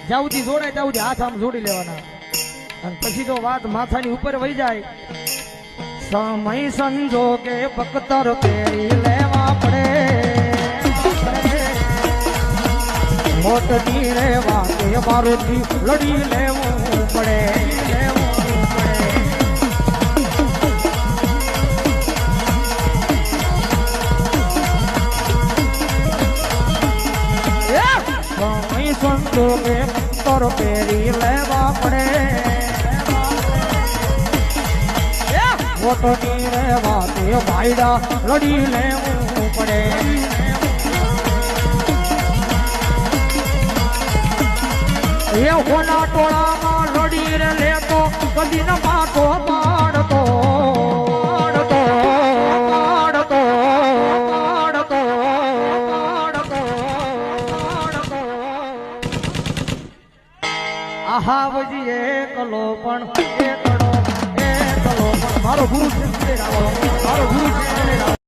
જાઉથી જોડાય ત્યાંથી હાથ આમ જોડી લેવાના અને પછી તો વાત માથાની ઉપર વહી જાય. સમય સંજોગે બખ્તર પહેરી લેવા પડે, મોટની રે વાતે મારુથી લડી લેવું પડે. સમય સંજોગે બખ્તર પહેરી લેવા પડે, મોટની રે વાતે ભાઈડા લડી લેવું પડે. એ હોના ટોળામાં લડી રે લેતો કદી ન પાટો પાડતો આહાવજી એકલો પણ એકલો પણ મારો ગુરુ છે, મારો ગુરુ છે.